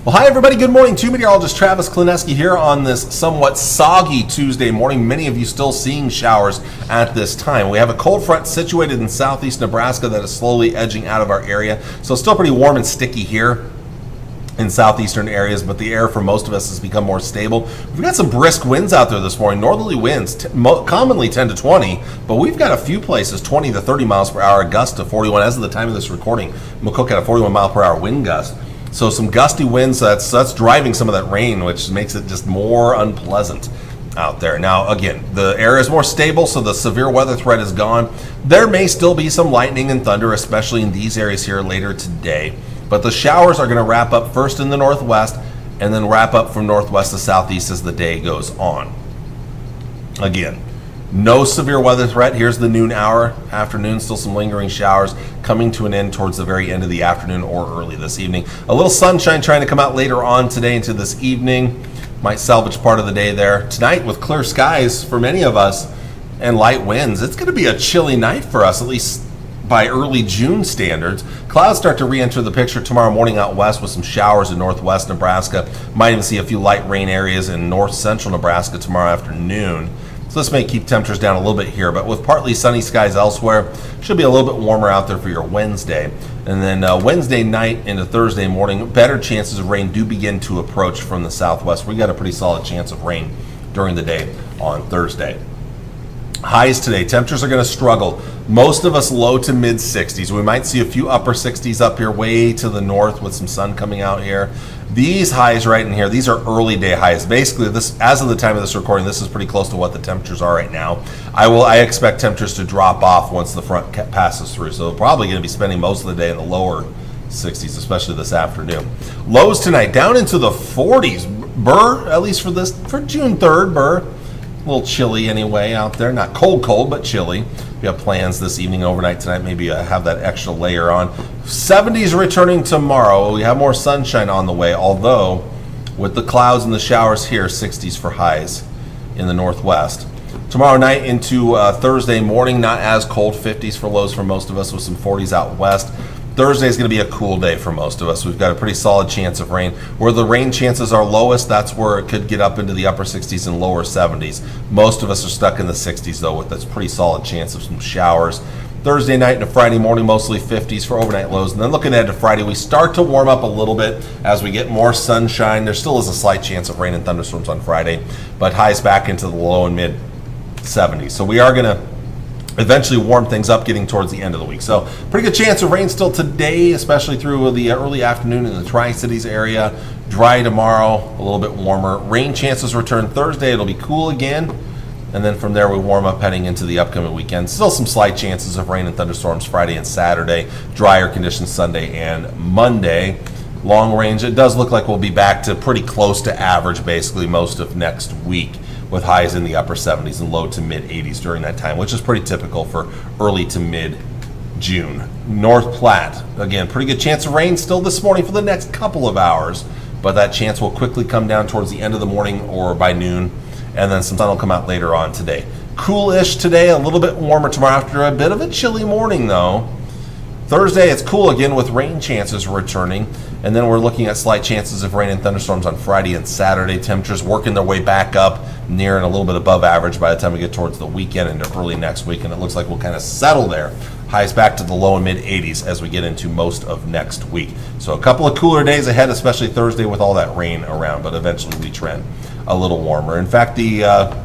Well, hi everybody. Good morning. Meteorologist Travis Klineski here on this somewhat soggy Tuesday morning. Many of you still seeing showers at this time. We have a cold front situated in southeast Nebraska that is slowly edging out of our area. So it's still pretty warm and sticky here in southeastern areas, but the air for most of us has become more stable. We've got some brisk winds out there this morning. Northerly winds, commonly 10 to 20, but we've got a few places 20 to 30 miles per hour, gust to 41. As of the time of this recording, McCook had a 41 mile per hour wind gust. So some gusty winds, that's driving some of that rain, which makes it just more unpleasant out there. Now, again, the air is more stable, so the severe weather threat is gone. There may still be some lightning and thunder, especially in these areas here later today. But the showers are going to wrap up first in the northwest and then wrap up from northwest to southeast as the day goes on. Again, no severe weather threat. Here's the noon hour. Afternoon, still some lingering showers coming to an end towards the very end of the afternoon or early this evening. A little sunshine trying to come out later on today into this evening. Might salvage part of the day there. Tonight with clear skies for many of us and light winds, it's going to be a chilly night for us, at least by early June standards. Clouds start to re-enter the picture tomorrow morning out west with some showers in northwest Nebraska. Might even see a few light rain areas in north central Nebraska tomorrow afternoon. So this may keep temperatures down a little bit here, but with partly sunny skies elsewhere, should be a little bit warmer out there for your Wednesday. And then Wednesday night into Thursday morning, better chances of rain do begin to approach from the southwest. We got a pretty solid chance of rain during the day on Thursday. Highs today, temperatures are going to struggle. Most of us low to mid 60s. We might see a few upper 60s up here way to the north with some sun coming out here. These highs right in here, these are early day highs. Basically, this, as of the time of this recording, this is pretty close to what the temperatures are right now. I expect temperatures to drop off once the front passes through. So probably going to be spending most of the day in the lower 60s, especially this afternoon. Lows tonight down into the 40s. Burr, at least for June 3rd, Burr. A little chilly anyway out there. Not cold, but chilly. We have plans this evening, overnight tonight, maybe have that extra layer on. 70s returning tomorrow. We have more sunshine on the way, although with the clouds and the showers here, 60s for highs in the northwest. Tomorrow night into Thursday morning, not as cold, 50s for lows for most of us with some 40s out west. Thursday is going to be a cool day for most of us. We've got a pretty solid chance of rain. Where the rain chances are lowest, that's where it could get up into the upper 60s and lower 70s. Most of us are stuck in the 60s, though, with this pretty solid chance of some showers. Thursday night and Friday morning, mostly 50s for overnight lows. And then looking ahead to Friday, we start to warm up a little bit as we get more sunshine. There still is a slight chance of rain and thunderstorms on Friday, but highs back into the low and mid 70s. So we are going to eventually warm things up getting towards the end of the week. So pretty good chance of rain still today, especially through the early afternoon in the Tri-Cities area. Dry tomorrow, a little bit warmer. Rain chances return Thursday. It'll be cool again. And then from there we warm up heading into the upcoming weekend. Still some slight chances of rain and thunderstorms Friday and Saturday. Drier conditions Sunday and Monday. Long range, it does look like we'll be back to pretty close to average basically most of next week, with highs in the upper 70s and low to mid 80s during that time, which is pretty typical for early to mid June. North Platte, again, pretty good chance of rain still this morning for the next couple of hours, but that chance will quickly come down towards the end of the morning or by noon, and then some sun will come out later on today. Cool-ish today, a little bit warmer tomorrow after a bit of a chilly morning though. Thursday, it's cool again with rain chances returning, and then we're looking at slight chances of rain and thunderstorms on Friday and Saturday. Temperatures working their way back up near and a little bit above average by the time we get towards the weekend into early next week, and it looks like we'll kind of settle there. Highs back to the low and mid 80s as we get into most of next week. So a couple of cooler days ahead, especially Thursday with all that rain around, but eventually we trend a little warmer. In fact, the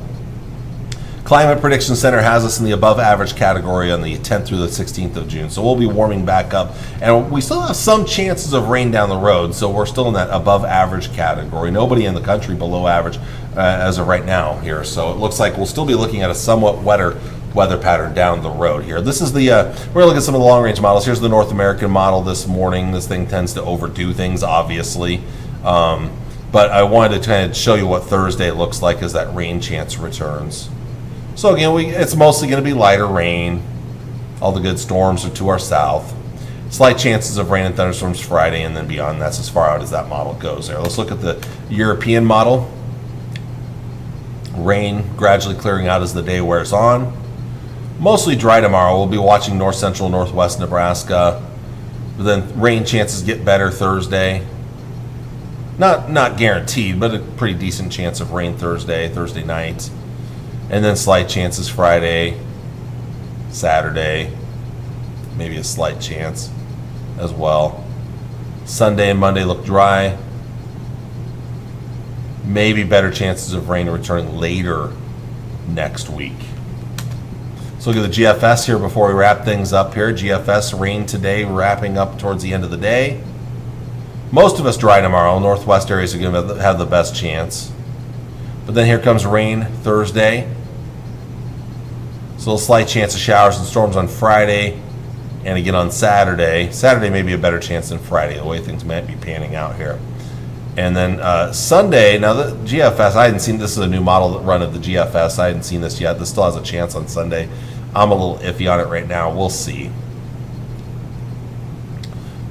Climate Prediction Center has us in the above average category on the 10th through the 16th of June. So we'll be warming back up, and we still have some chances of rain down the road. So we're still in that above average category. Nobody in the country below average as of right now here. So it looks like we'll still be looking at a somewhat wetter weather pattern down the road here. This is the, we're going to look at some of the long range models. Here's the North American model this morning. This thing tends to overdo things, obviously. But I wanted to kind of show you what Thursday looks like as that rain chance returns. So again, it's mostly going to be lighter rain. All the good storms are to our south. Slight chances of rain and thunderstorms Friday, and then beyond that's as far out as that model goes there. Let's look at the European model. Rain gradually clearing out as the day wears on. Mostly dry tomorrow. We'll be watching north central, northwest Nebraska. But then rain chances get better Thursday. Not guaranteed, but a pretty decent chance of rain Thursday night. And then slight chances Friday, Saturday, maybe a slight chance as well. Sunday and Monday look dry. Maybe better chances of rain returning later next week. So look at the GFS here before we wrap things up here. GFS rain today, wrapping up towards the end of the day. Most of us dry tomorrow. Northwest areas are going to have the best chance. But then here comes rain Thursday. So a slight chance of showers and storms on Friday and again on Saturday. Saturday may be a better chance than Friday, the way things might be panning out here. And then Sunday, now the GFS, I hadn't seen, this is a new model run of the GFS. I hadn't seen this yet. This still has a chance on Sunday. I'm a little iffy on it right now. We'll see.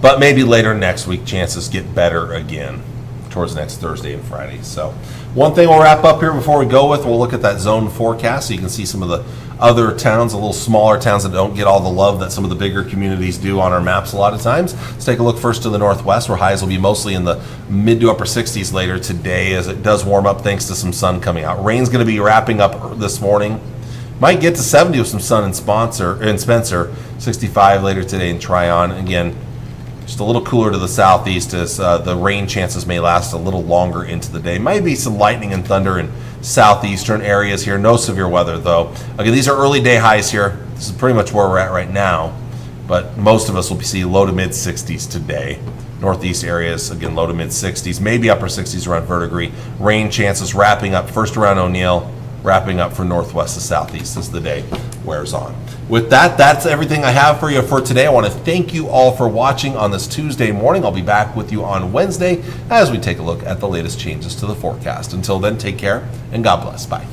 But maybe later next week, chances get better again towards next Thursday and Friday. So one thing we'll wrap up here before we go with, we'll look at that zone forecast so you can see some of the other towns, a little smaller towns that don't get all the love that some of the bigger communities do on our maps a lot of times. Let's take a look first to the northwest, where highs will be mostly in the mid to upper 60s later today as it does warm up thanks to some sun coming out. Rain's going to be wrapping up this morning. Might get to 70 with some sun in Spencer, 65 later today in Tryon. Again, just a little cooler to the southeast as the rain chances may last a little longer into the day. Might be some lightning and thunder in southeastern areas here. No severe weather, though. Again, these are early day highs here. This is pretty much where we're at right now. But most of us will see low to mid 60s today. Northeast areas, again, low to mid 60s, maybe upper 60s around Verdigris. Rain chances wrapping up first around O'Neill, wrapping up from northwest to southeast as the day wears on. With that, that's everything I have for you for today. I want to thank you all for watching on this Tuesday morning. I'll be back with you on Wednesday as we take a look at the latest changes to the forecast. Until then, take care and God bless. Bye.